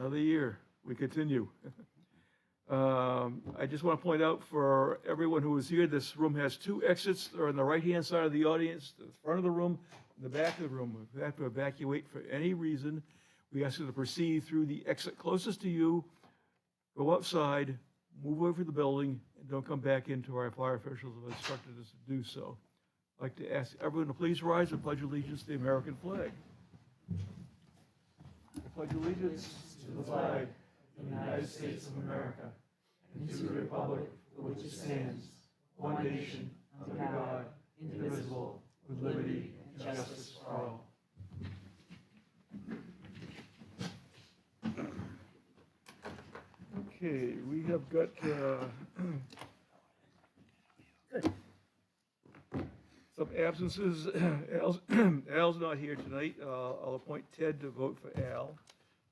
Another year, we continue. I just want to point out for everyone who is here, this room has two exits. They're on the right-hand side of the audience, the front of the room, and the back of the room. If you have to evacuate for any reason, we ask you to proceed through the exit closest to you, go outside, move away from the building, and don't come back into our fire officials have instructed us to do so. I'd like to ask everyone to please rise and pledge allegiance to the American flag. I pledge allegiance to the flag of the United States of America and to the republic for which it stands, one nation, under God, indivisible, with liberty and justice for all. Okay, we have got some absences. Al's not here tonight. I'll appoint Ted to vote for Al.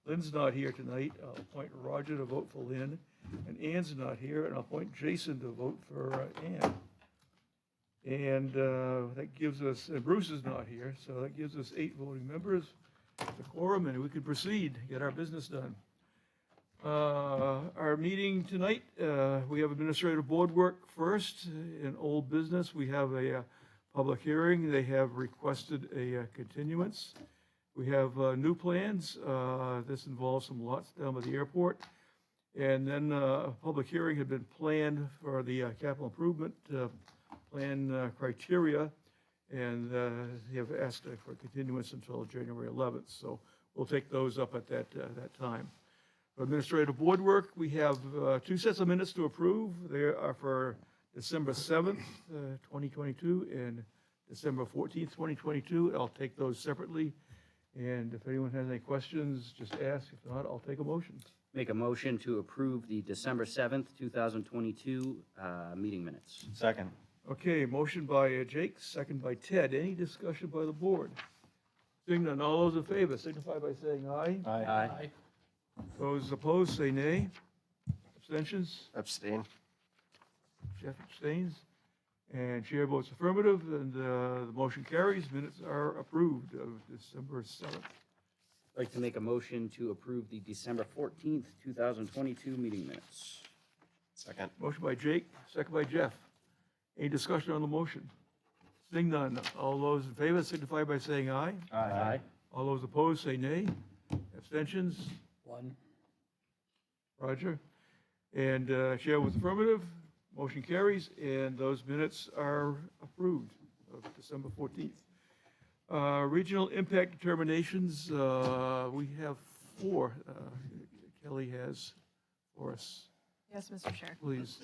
Lynn's not here tonight. I'll appoint Roger to vote for Lynn. And Ann's not here, and I'll appoint Jason to vote for Ann. And that gives us, and Bruce is not here, so that gives us 8 voting members, the quorum, and we can proceed, get our business done. Our meeting tonight, we have administrative board work first. In old business, we have a public hearing. They have requested a continuance. We have new plans. This involves some lots down by the airport. And then a public hearing had been planned for the capital improvement plan criteria. And they have asked for continuance until January 11th. So we'll take those up at that time. For administrative board work, we have 2 sets of minutes to approve. They are for December 7th, 2022, and December 14th, 2022. I'll take those separately. And if anyone has any questions, just ask. If not, I'll take a motion. Make a motion to approve the December 7th, 2022 meeting minutes. Second. Okay, motion by Jake, second by Ted. Any discussion by the board? Seeing none, all those in favor signify by saying aye. Aye. Those opposed, say nay. Abstentions? Abstain. Jeff abstains. And chair votes affirmative, and the motion carries. Minutes are approved of December 7th. I'd like to make a motion to approve the December 14th, 2022 meeting minutes. Second. Motion by Jake, second by Jeff. Any discussion on the motion? Seeing none, all those in favor signify by saying aye. Aye. All those opposed, say nay. Abstentions? 1. Roger. And chair was affirmative. Motion carries, and those minutes are approved of December 14th. Regional impact determinations, we have 4. Kelly has for us. Yes, Mr. Chair. Please.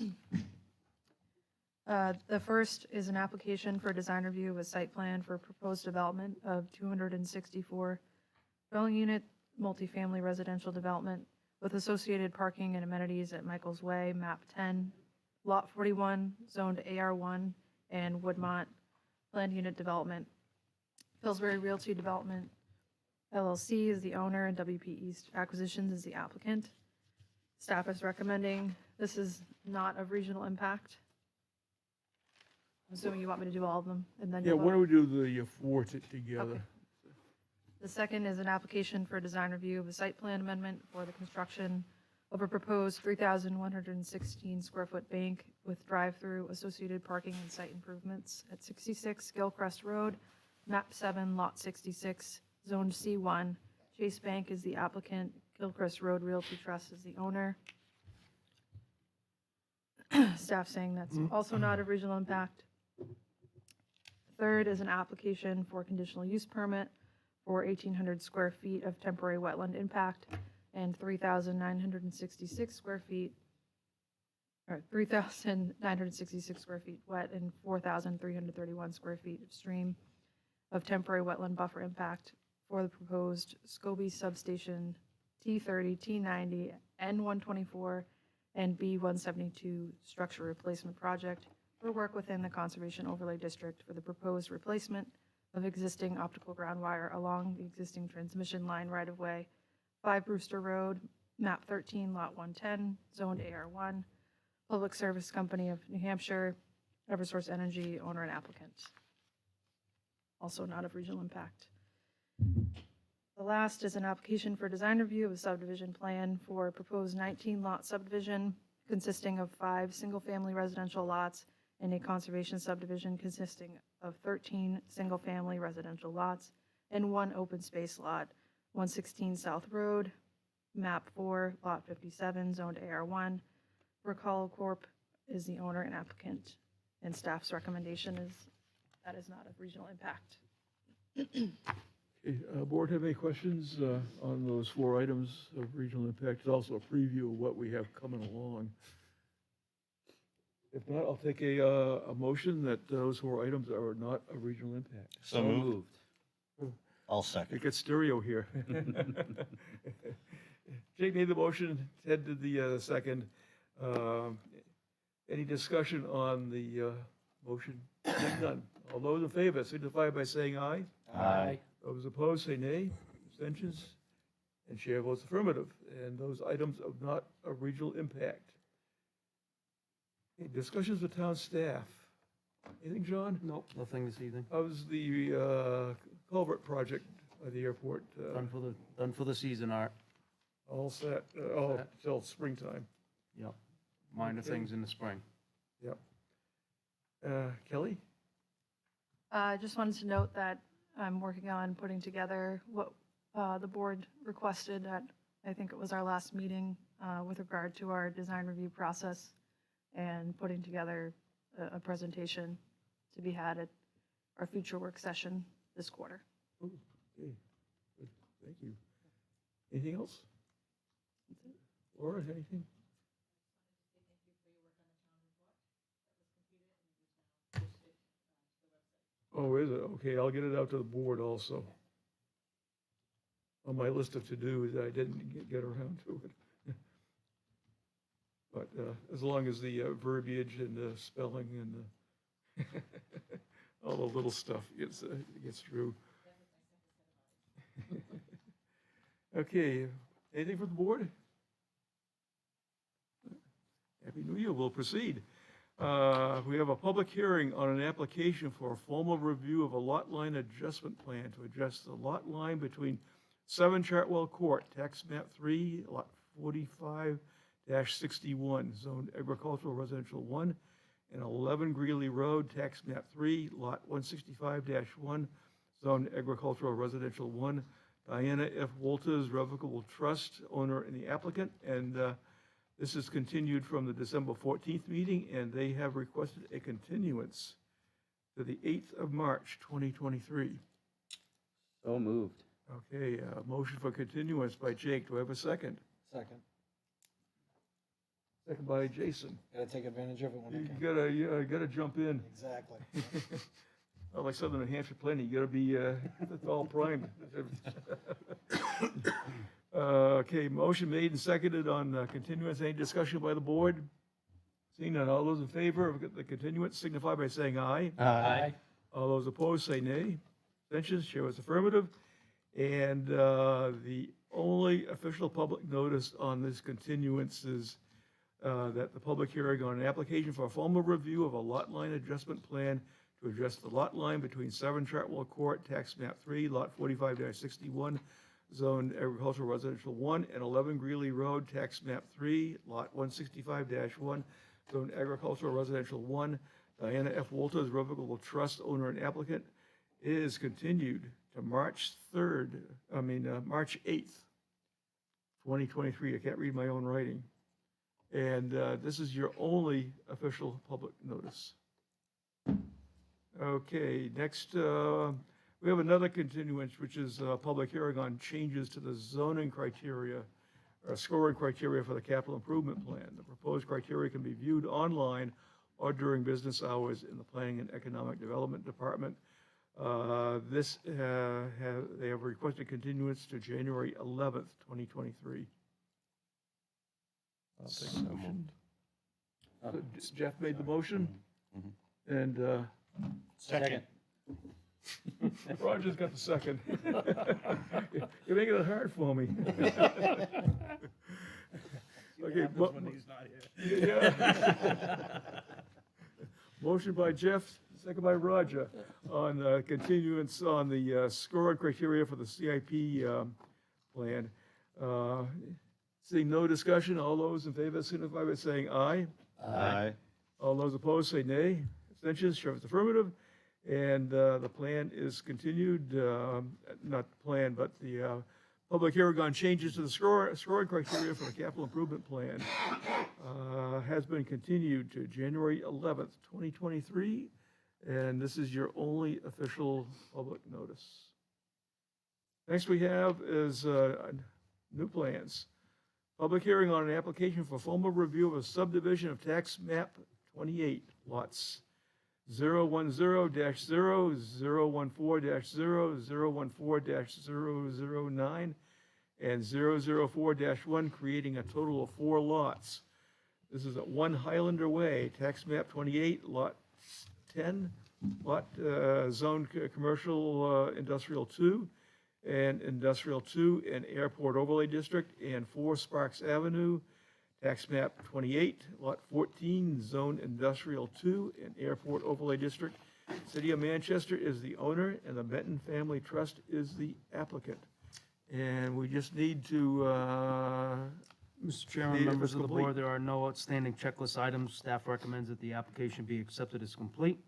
The first is an application for design review of a site plan for proposed development of 264 dwelling unit multifamily residential development with associated parking and amenities at Michael's Way, map 10, lot 41, zoned AR1, and Woodmont Land Unit Development. Pillsbury Realty Development LLC is the owner and WP East Acquisitions is the applicant. Staff is recommending, this is not of regional impact. I'm assuming you want me to do all of them, and then Yeah, you'll why vote? don't we do the 4 together? Okay. The second is an application for design review of a site plan amendment for the construction of a proposed 3,116 square foot bank with drive-through, associated parking and site improvements at 66 Gilcrest Road, map 7, lot 66, zoned C1. Chase Bank is the applicant, Gilcrest Road Realty Trust is the owner. Staff saying that's also not of regional impact. Third is an application for conditional use permit for 1,800 square feet of temporary wetland impact and 3,966 square feet, or 3,966 square feet wet and 4,331 square feet of stream of temporary wetland buffer impact for the proposed Scobie Substation T30, T90, N124, and B172 structure replacement project for work within the Conservation Overlay District for the proposed replacement of existing optical ground wire along the existing transmission line right-of-way, 5 Brewster Road, map 13, lot 110, zoned AR1, Public Service Company of New Hampshire, Eversource Energy, owner and applicant. Also not of regional impact. The last is an application for design review of a subdivision plan for a proposed 19-lot subdivision consisting of 5 single-family residential lots and a conservation subdivision consisting of 13 single-family residential lots and 1 open space lot, 116 South Road, map 4, lot 57, zoned AR1. Recall Corp. is the owner and applicant, and staff's recommendation is that is not of regional impact. Okay, board have any questions on those 4 items of regional impact? It's also a preview of what we have coming along. If not, I'll take a motion that those 4 items are not of regional impact. So moved. I'll It second. gets stereo here. Jake made the motion, Ted did the second. Any discussion on the motion? None. All those in favor signify by saying aye. Aye. Those opposed say nay. Abstentions? And chair votes affirmative. And those items of not of regional impact. Okay, discussions with town staff. Anything, John? Nope, nothing this evening. How's the culvert project at the airport? Done for the season, Art. All set, till springtime. Yep. Minor Okay. things in the spring. Yep. Kelly? I just wanted to note that I'm working on putting together what the board requested at, I think it was our last meeting, with regard to our design review process, and putting together a presentation to be had at our future work session this quarter. Oh, okay, good, thank you. Anything else? Laura, anything? Oh, is it? Okay, I'll get it out to the board also. On my list of to-dos, I didn't get around to it. But as long as the verbiage and the spelling and the all the little stuff gets through. Okay, anything from the board? Happy New Year, we'll proceed. We have a public hearing on an application for a formal review of a lot line adjustment plan to adjust the lot line between 7 Chartwell Court, tax map 3, lot 45-61, zoned agricultural residential 1, and 11 Greeley Road, tax map 3, lot 165-1, zoned agricultural residential 1. Diana F. Walters, Revocable Trust, owner and the applicant, and this is continued from the December 14th meeting, and they have requested a continuance to the 8th of March, 2023. So moved. Okay, motion for continuance by Jake. Do I have a second? Second. Second by Jason. Gotta take advantage of it when I You can. gotta jump in. Exactly. Not like Southern New Hampshire planning, you gotta be, it's all primed. Okay, motion made and seconded on continuance. Any discussion by the board? Seeing none, all those in favor of the continuance signify by saying aye. Aye. All those opposed say nay. Abstentions, chair is affirmative. And the only official public notice on this continuance is that the public hearing on an application for a formal review of a lot line adjustment plan to adjust the lot line between 7 Chartwell Court, tax map 3, lot 45-61, zoned agricultural residential 1, and 11 Greeley Road, tax map 3, lot 165-1, zoned agricultural residential 1. Diana F. Walters, Revocable Trust, owner and applicant, is continued to March 8th, 2023. I can't read my own writing. And this is your only official public notice. Okay, next, we have another continuance, which is a public hearing on changes to the zoning criteria, or scoring criteria for the capital improvement plan. The proposed criteria can be viewed online or during business hours in the Planning and Economic Development Department. They have requested continuance to January 11th, 2023. I'll take a motion. So Jeff made the motion, and Second. Roger's got the second. You're making it hard for me. Okay, yeah. Motion by Jeff, second by Roger. on continuance on the scoring criteria for the CIP plan. Seeing no discussion, all those in favor signify by saying aye. Aye. All those opposed say nay. Abstentions, chair votes affirmative. And the plan is continued, not the plan, but the public hearing on changes to the scoring criteria for the capital improvement plan has been continued to January 11th, 2023. And this is your only official public notice. Next we have is new plans. Public hearing on an application for formal review of a subdivision of tax map 28 lots 010-0, 014-0, 014-009, and 004-1, creating a total of 4 lots. This is at 1 Highlander Way, tax map 28, lot 10, lot zone commercial industrial 2, and industrial 2 and airport overlay district, and 4 Sparks Avenue, tax map 28, lot 14, zone industrial 2 and airport overlay district. City of Manchester is the owner and the Benton Family Trust is the applicant. And we just need to, Mr. Chairman, Need it members of the complete. board, there are no outstanding checklist items. Staff recommends that the application be accepted as complete.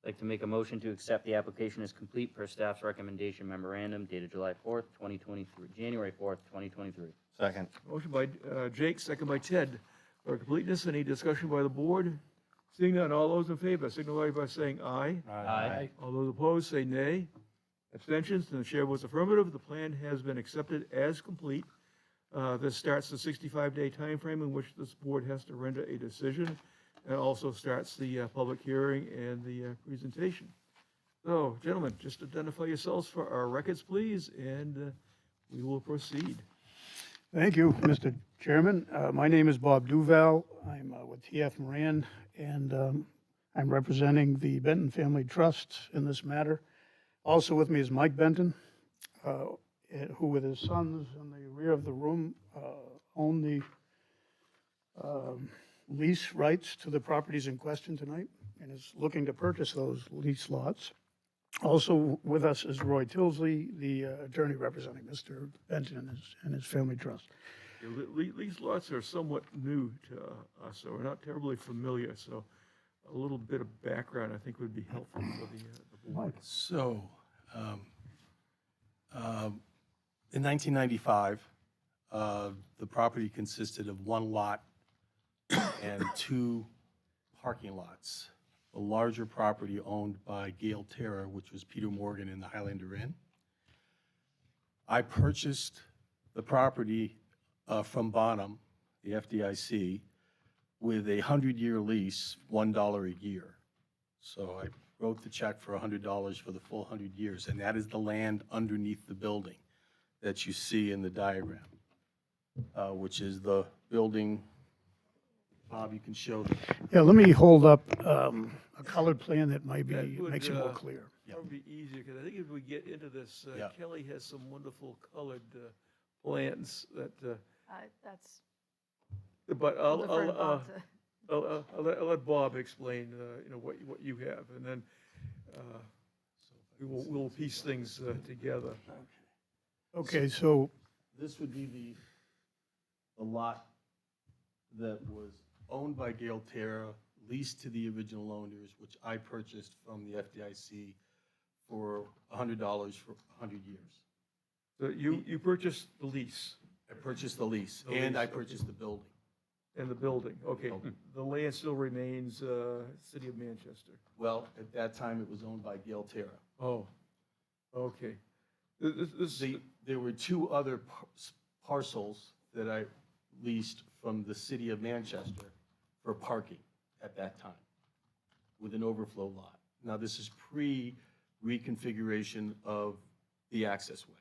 I'd like to make a motion to accept the application as complete per staff's recommendation memorandum dated July 4th, 2023, January 4th, 2023. Second. motion by Jake, second by Ted. For completeness, any discussion by the board? Seeing none, all those in favor signify by saying aye. Aye. All those opposed say nay. Abstentions, and the chair votes affirmative. The plan has been accepted as complete. This starts the 65-day timeframe in which this board has to render a decision, and also starts the public hearing and the presentation. So, gentlemen, just identify yourselves for our records, please, and we will proceed. Thank you, Mr. Chairman. My name is Bob Duval. I'm with TF Moran, and I'm representing the Benton Family Trust in this matter. Also with me is Mike Benton, who with his sons in the rear of the room own the lease rights to the properties in question tonight and is looking to purchase those lease lots. Also with us is Roy Tilsley, the attorney representing Mr. Benton and his family trust. These lots are somewhat new to us, so we're not terribly familiar, so a little bit of background, I think, would be helpful for the board. So, in 1995, the property consisted of 1 lot and 2 parking lots. The larger property owned by Gail Terra, which was Peter Morgan in the Highlander Inn. I purchased the property from Bonham, the FDIC, with a 100-year lease, $1 a year. So I wrote the check for $100 for the full 100 years, and that is the land underneath the building that you see in the diagram, which is the building. Bob, you can show the, Yeah, let me hold up a colored plan that might be, That would, makes it more clear. That would be easier, because I think if we get into this, Yeah. Kelly has some wonderful colored plans that, That's, but I'll defer to Bob to- I'll let Bob explain, what you have, and then we'll piece things together. Okay, so, this would be the lot that was owned by Gail Terra, leased to the original owners, which I purchased from the FDIC for $100 for 100 years. So you purchased the lease I purchased the lease, The and I lease, okay. purchased the building. and the building, okay. Building. The land still remains City of Manchester. Well, at that time, it was owned by Gail Terra. Oh, okay. This, There were 2 other parcels that I leased from the City of Manchester for parking at that time, with an overflow lot. Now, this is pre-reconfiguration of the access way,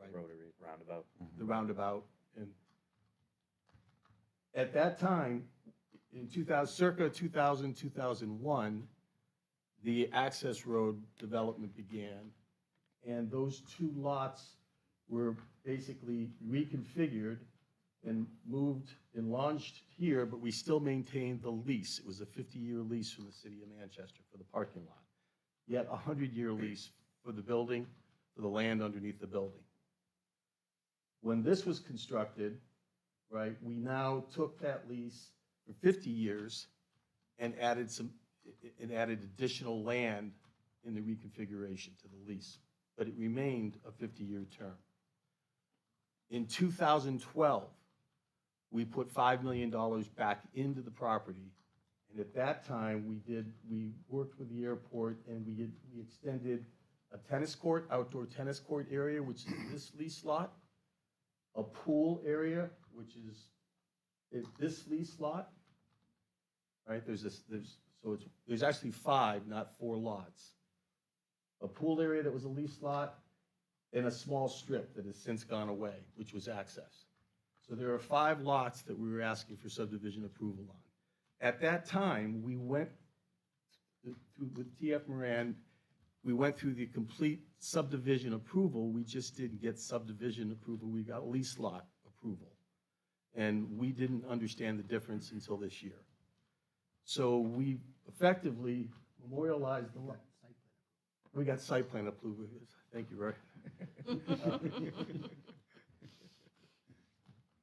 right? Rotary roundabout. The roundabout, and at that time, in circa 2000, 2001, the access road development began, and those 2 lots were basically reconfigured and moved and launched here, but we still maintained the lease. It was a 50-year lease from the City of Manchester for the parking lot. yet a 100-year lease for the building, for the land underneath the building. When this was constructed, right, we now took that lease for 50 years and added additional land in the reconfiguration to the lease, but it remained a 50-year term. In 2012, we put $5 million back into the property, and at that time, we worked with the airport, and we extended a tennis court, outdoor tennis court area, which is this lease lot, a pool area, which is this lease lot, right? There's actually 5, not 4 lots. A pool area that was a lease lot, and a small strip that has since gone away, which was access. So there are 5 lots that we were asking for subdivision approval on. At that time, we went through with TF Moran, we went through the complete subdivision approval. We just didn't get subdivision approval. We got lease lot approval. And we didn't understand the difference until this year. So we effectively memorialized the lot. We got site plan approval. Thank you, Roy.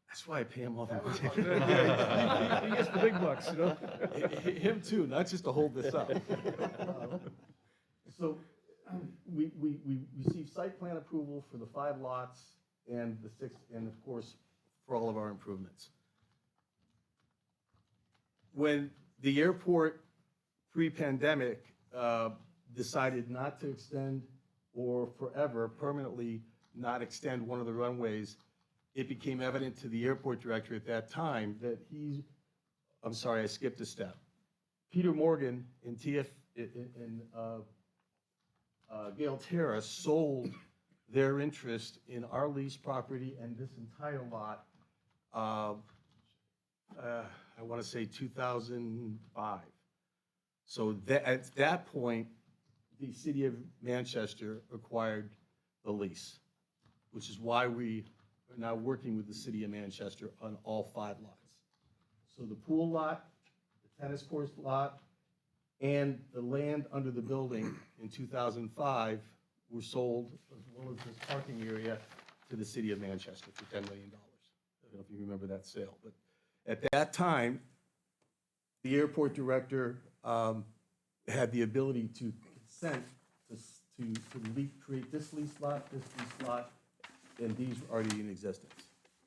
That's why I pay him all the money. He gets the big bucks, you know? Him too, not just to hold this up. So we received site plan approval for the 5 lots and the 6, and of course, for all of our improvements. When the airport pre-pandemic decided not to extend or forever permanently not extend one of the runways, it became evident to the airport director at that time that I'm sorry, I skipped a step. Peter Morgan and Gale Terra sold their interest in our lease property and this entire lot, I want to say 2005. So at that point, the city of Manchester acquired the lease, which is why we are now working with the city of Manchester on all 5 lots. So the pool lot, the tennis course lot, and the land under the building in 2005 were sold, as well as this parking area, to the city of Manchester for $10 million. I don't know if you remember that sale, but at that time, the airport director had the ability to consent to create this lease lot, and these are already in existence.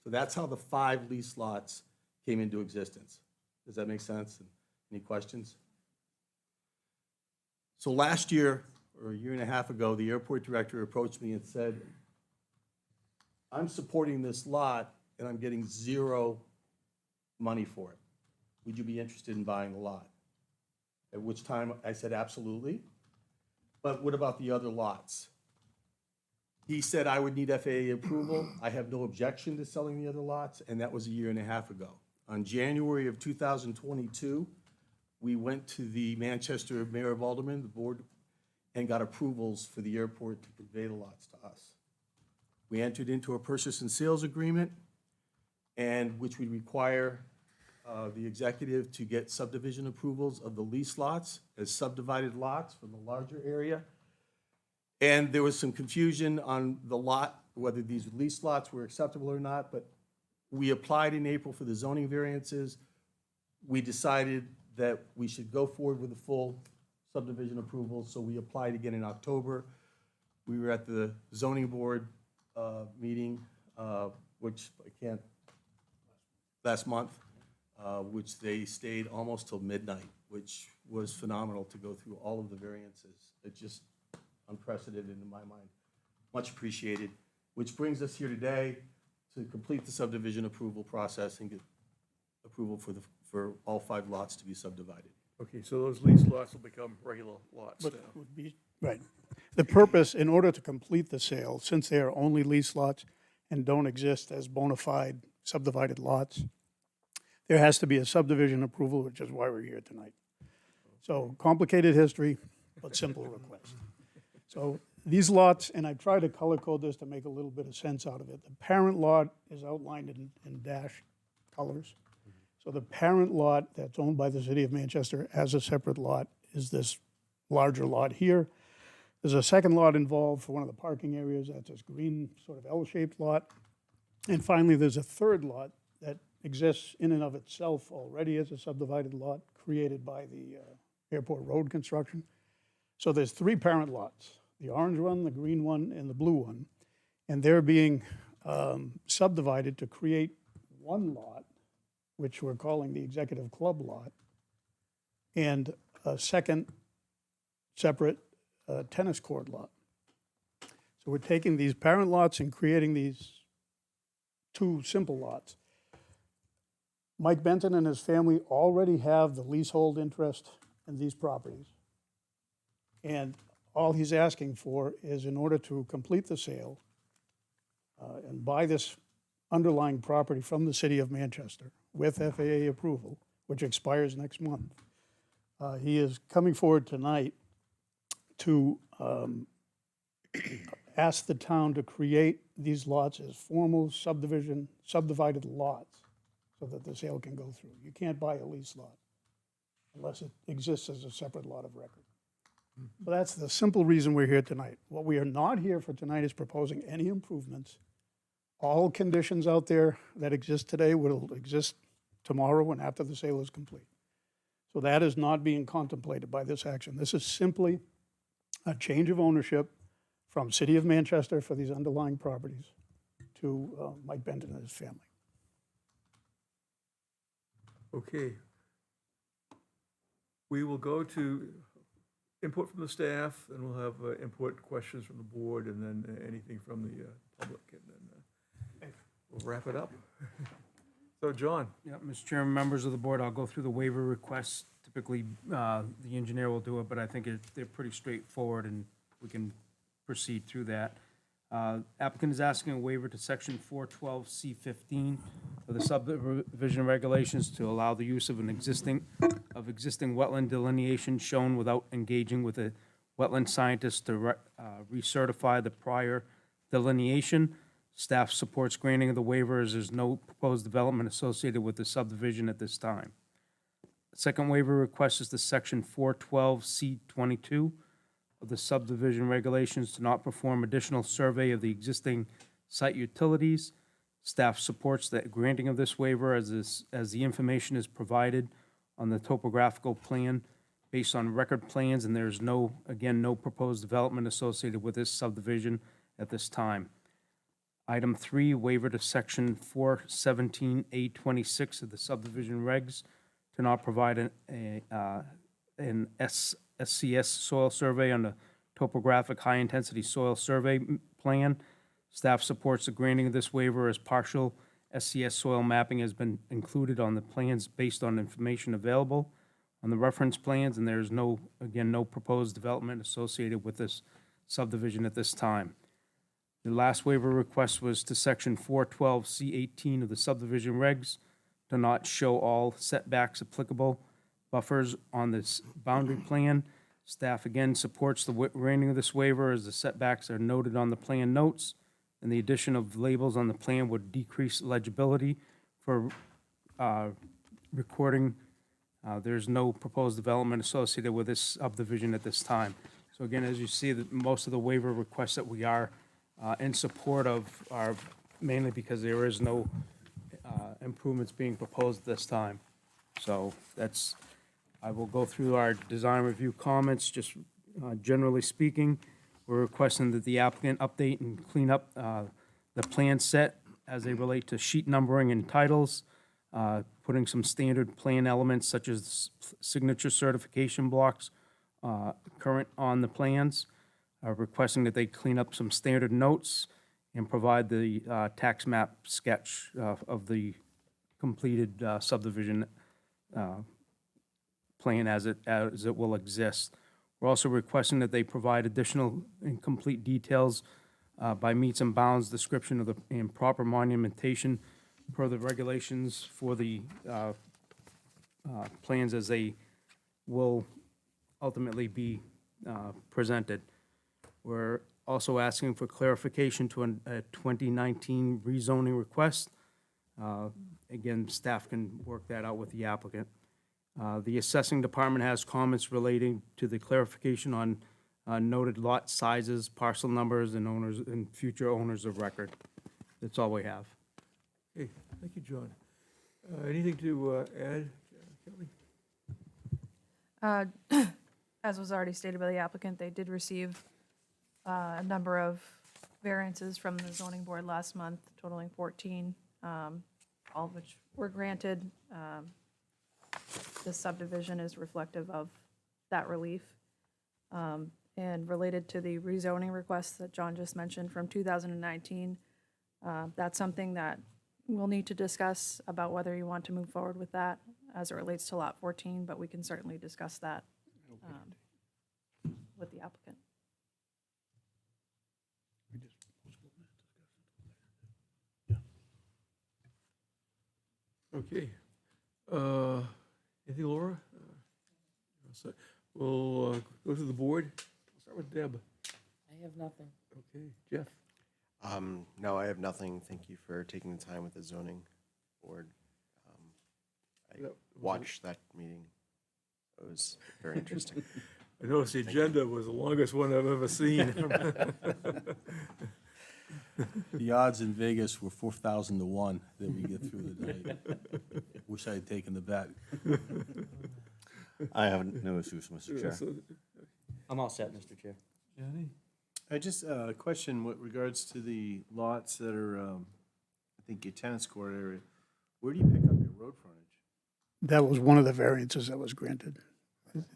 So that's how the 5 lease lots came into existence. Does that make sense? Any questions? So last year, or a year and a half ago, the airport director approached me and said, I'm supporting this lot and I'm getting 0 money for it. Would you be interested in buying the lot? At which time I said, absolutely. But what about the other lots? He said I would need FAA approval. I have no objection to selling the other lots, and that was a year and a half ago. On January of 2022, we went to the Manchester Mayor of Alderman, the board, and got approvals for the airport to convey the lots to us. We entered into a purchase and sales agreement, and which would require the executive to get subdivision approvals of the lease lots as subdivided lots from the larger area. And there was some confusion on the lot, whether these lease lots were acceptable or not, but we applied in April for the zoning variances. We decided that we should go forward with the full subdivision approval, so we applied again in October. We were at the zoning board meeting, last month, which they stayed almost till midnight, which was phenomenal to go through all of the variances. It's just unprecedented in my mind. Much appreciated. Which brings us here today to complete the subdivision approval process and get approval for all 5 lots to be subdivided. Okay, so those lease lots will become regular lots now. But would be, right. The purpose, in order to complete the sale, since they are only lease lots and don't exist as bona fide subdivided lots, there has to be a subdivision approval, which is why we're here tonight. So complicated history, but simple request. So these lots, and I tried to color code this to make a little bit of sense out of it. The parent lot is outlined in dash colors. So the parent lot that's owned by the city of Manchester as a separate lot is this larger lot here. There's a second lot involved for one of the parking areas. That's this green sort of L-shaped lot. And finally, there's a third lot that exists in and of itself already as a subdivided lot created by the airport road construction. So there's three parent lots, the orange one, the green one, and the blue one. And they're being subdivided to create one lot, which we're calling the Executive Club lot, and a second separate tennis court lot. So we're taking these parent lots and creating these two simple lots. Mike Benton and his family already have the leasehold interest in these properties. And all he's asking for is, in order to complete the sale and buy this underlying property from the city of Manchester with FAA approval, which expires next month, he is coming forward tonight to ask the town to create these lots as formal subdivided lots so that the sale can go through. You can't buy a lease lot unless it exists as a separate lot of record. So that's the simple reason we're here tonight. What we are not here for tonight is proposing any improvements. All conditions out there that exist today will exist tomorrow and after the sale is complete. So that is not being contemplated by this action. This is simply a change of ownership from City of Manchester for these underlying properties to Mike Benton and his family. Okay. We will go to input from the staff, and we'll have input, questions from the board, and then anything from the public, and then we'll wrap it up. So, John? Yeah, Mr. Chairman, members of the board, I'll go through the waiver requests. Typically, the engineer will do it, but I think they're pretty straightforward, and we can proceed through that. Applicant is asking a waiver to section 412C15 of the subdivision regulations to allow the use of existing wetland delineation shown without engaging with a wetland scientist to recertify the prior delineation. Staff supports granting of the waiver as there's no proposed development associated with the subdivision at this time. Second waiver request is to section 412C22 of the subdivision regulations to not perform additional survey of the existing site utilities. Staff supports the granting of this waiver as the information is provided on the topographical plan based on record plans, and there's no proposed development associated with this subdivision at this time. Item 3, waiver to section 417A26 of the subdivision regs to not provide an SCS soil survey on the topographic high-intensity soil survey plan. Staff supports the granting of this waiver as partial SCS soil mapping has been included on the plans based on information available on the reference plans, and there's no proposed development associated with this subdivision at this time. The last waiver request was to section 412C18 of the subdivision regs to not show all setbacks applicable buffers on this boundary plan. Staff again supports the granting of this waiver as the setbacks are noted on the plan notes, and the addition of labels on the plan would decrease legibility for recording. There's no proposed development associated with this subdivision at this time. So again, as you see, most of the waiver requests that we are in support of are mainly because there is no improvements being proposed this time. So I will go through our design review comments. Just generally speaking, we're requesting that the applicant update and clean up the plan set as they relate to sheet numbering and titles, putting some standard plan elements such as signature certification blocks current on the plans, requesting that they clean up some standard notes and provide the tax map sketch of the completed subdivision plan as it will exist. We're also requesting that they provide additional and complete details by meets and bounds description of the improper monumentation per the regulations for the plans as they will ultimately be presented. We're also asking for clarification to a 2019 rezoning request. Again, staff can work that out with the applicant. The assessing department has comments relating to the clarification on noted lot sizes, parcel numbers, and owners, and future owners of record. That's all we have. Okay, thank you, John. Anything to add, Kelly? As was already stated by the applicant, they did receive a number of variances from the zoning board last month, totaling 14, all of which were granted. This subdivision is reflective of that relief. And related to the rezoning requests that John just mentioned from 2019, that's something that we'll need to discuss about whether you want to move forward with that as it relates to Lot 14, but we can certainly discuss that with the applicant. Okay. Anything, Laura? So we'll go to the board. We'll start with Deb. I have nothing. Okay, Jeff? No, I have nothing. Thank you for taking the time with the zoning board. I Yep. watched that meeting. It was very interesting. I noticed the agenda was the longest one I've ever seen. The odds in Vegas were 4,000 to 1 that we get through the day. Wish I had taken the bet. I have no issues, Mr. Chair. So, I'm all set, Mr. Chair. Jenny? I just, a question with regards to the lots that are, I think your tennis court area. Where do you pick up your road frontage? That was one of the variances that was granted.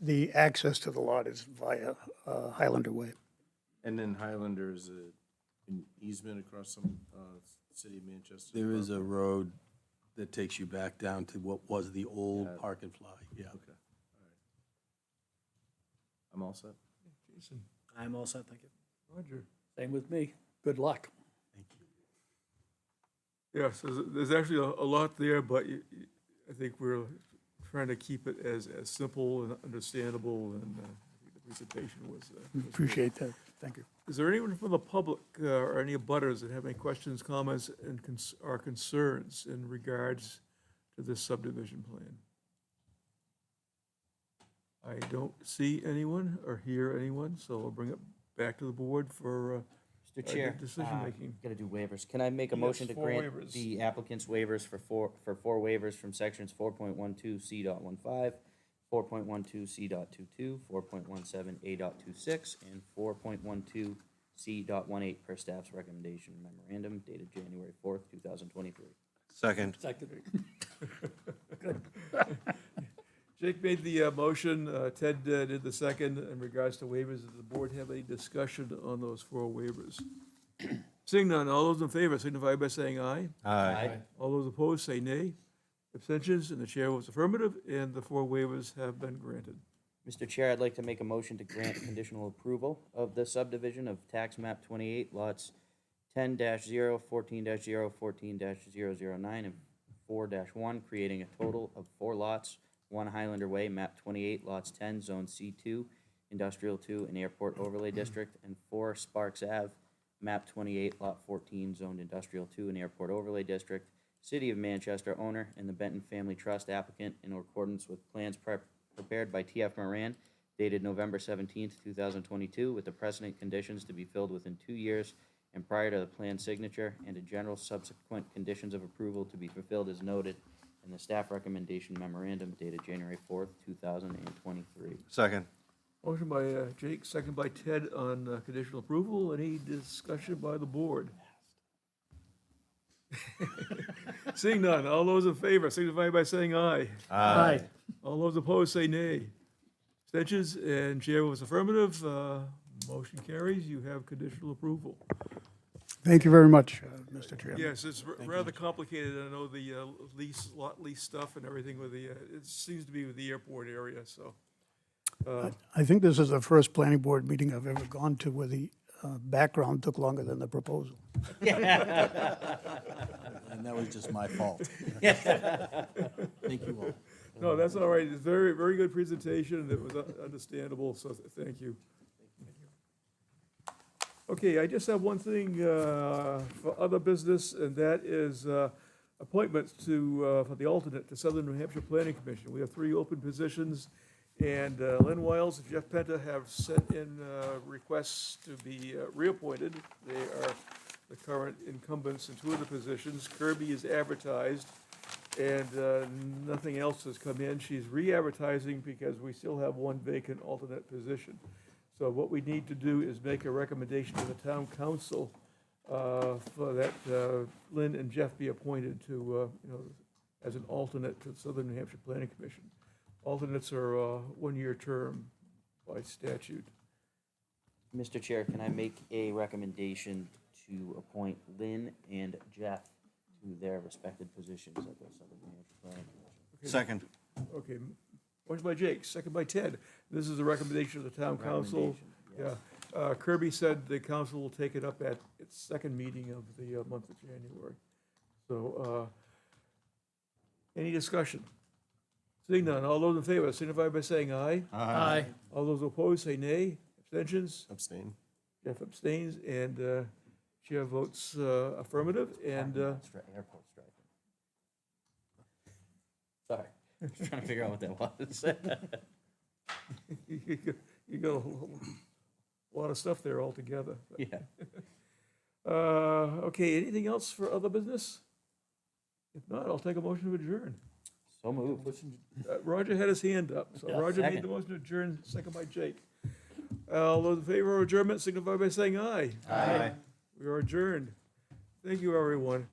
The access to the lot is via Highlander Way. And then Highlander is an easement across some, city of Manchester. There is a property? road that takes you back down to what was the old Yeah. Park and Fly, yeah. Okay, all right. I'm all set. Jason? I'm all set, thank you. Roger? Same with me. Good luck. Thank you. Yes, there's actually a lot there, but I think we're trying to keep it as simple and understandable, and I think the presentation was. Appreciate that. Thank you. Is there anyone from the public or any abutters that have any questions, comments, and or concerns in regards to this subdivision plan? I don't see anyone or hear anyone, so I'll bring it back to the board for Mr. Chair, decision-making. Gotta do waivers. Can I make a Yes, motion to 4 grant waivers. the applicant's waivers for four waivers from sections 4.12 C.15, 4.12 C.22, 4.17 A.26, and 4.12 C.18 per staff's recommendation memorandum dated January 4th, 2023. Second. Second. Jake made the motion, Ted did the second. In regards to waivers, does the board have any discussion on those 4 waivers? Seeing none, all those in favor signify by saying aye. Aye. All those opposed say nay. Abstentions, and the chair votes affirmative, and the 4 waivers have been granted. Mr. Chair, I'd like to make a motion to grant conditional approval of the subdivision of tax map 28, lots 10-0, 14-0, 14-009, and 4-1, creating a total of 4 lots, 1 Highlander Way, map 28, lots 10, zone C2, industrial 2, and airport overlay district, and 4 Sparks Ave, map 28, lot 14, zoned industrial 2, and airport overlay district, City of Manchester owner, and the Benton Family Trust applicant in accordance with plans prepared by T.F. Moran, dated November 17th, 2022, with the precedent conditions to be filled within 2 years and prior to the plan signature, and a general subsequent conditions of approval to be fulfilled as noted in the staff recommendation memorandum dated January 4th, 2023. Second. Motion by Jake, second by Ted on conditional approval. Any discussion by the board? Seeing none, all those in favor signify by saying aye. Aye. All those opposed say nay. Abstentions, and chair votes affirmative. Motion carries. You have conditional approval. Thank you very much, Mr. Chairman. Yes, it's rather complicated. I know the lot lease stuff and everything with the, it seems to be with the airport area, so. I think this is the first planning board meeting I've ever gone to where the background took longer than the proposal. And that was just my fault. Thank you all. No, that's all right. It's very, very good presentation. It was understandable, so thank you. Okay, I just have one thing for other business, and that is appointments to, for the alternate to Southern New Hampshire Planning Commission. We have 3 open positions, And Lynn Wiles and Jeff Penta have sent in requests to be reappointed. They are the current incumbents in two of the positions. Kirby is advertised, and nothing else has come in. She's re-advertising because we still have one vacant alternate position. So what we need to do is make a recommendation to the town council for that Lynn and Jeff be appointed to, as an alternate to the Southern New Hampshire Planning Commission. Alternates are a one-year term by statute. Mr. Chair, can I make a recommendation to appoint Lynn and Jeff to their respected positions at the Southern New Hampshire Planning Commission? Second. Okay, motion by Jake, second by Ted. This is a recommendation of the town council. Recommendation, Yeah, yes. Kirby said the council will take it up at its second meeting of the month of January. So, any discussion? Seeing none, all those in favor signify by saying aye. Aye. All those opposed say nay. Abstentions? Abstain. Jeff abstains, and chair votes affirmative, and Airport striping. Sorry, just trying to figure out what that was. you got a lot of stuff there altogether. Yeah. Okay, anything else for other business? If not, I'll take a motion to adjourn. So moved. Roger had his hand up, so Yeah. Roger made Second. the motion to adjourn, second by Jake. All those in favor of adjournment signify by saying aye. Aye. We are adjourned. Thank you, everyone.